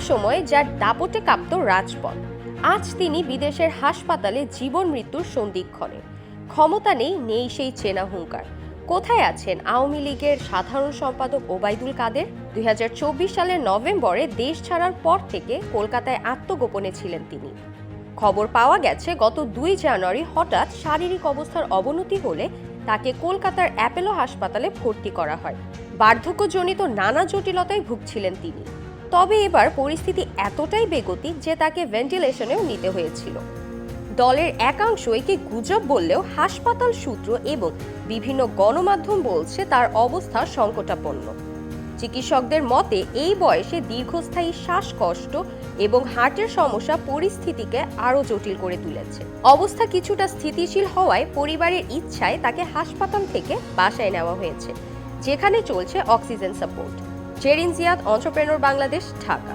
সময় যার দাপটে কাঁপত রাজপথ, আজ তিনি বিদেশের হাসপাতালে জীবন মৃত্যুর সন্ধিক্ষণে। ক্ষমতা নেই সেই চেনা হুঙ্কার। কোথায় আছেন আওয়ামী লীগের সাধারণ সম্পাদক ওবায়দুল কাদের? 2024 সালের নভেম্বরে দেশ ছাড়ার পর থেকে কলকাতায় আত্মগোপনে ছিলেন তিনি। খবর পাওয়া গেছে গত 2 জানুয়ারি হঠাৎ শারীরিক অবস্থার অবনতি হলে তাকে কলকাতার অ্যাপোলো হাসপাতালে ভর্তি করা হয়। বার্ধক্যজনিত নানা জটিলতায় ভুগছিলেন তিনি। তবে এবার পরিস্থিতি এতটাই বেগতিক যে তাকে ভেন্টিলেশনেও নিতে হয়েছিল। দলের একাংশ একে গুজব বললেও হাসপাতাল সূত্র এবং বিভিন্ন গণমাধ্যম বলছে তার অবস্থা সংকটাপন্ন। চিকিৎসকদের মতে এই বয়সে দীর্ঘস্থায়ী শ্বাসকষ্ট এবং হার্টের সমস্যা পরিস্থিতিকে আরও জটিল করে তুলেছে। অবস্থা কিছুটা স্থিতিশীল হওয়ায় পরিবারের ইচ্ছায় তাকে হাসপাতাল থেকে বাসায় নেওয়া হয়েছে, যেখানে চলছে oxygen support. Zerin Ziad, entrepreneur Bangladesh, Dhaka.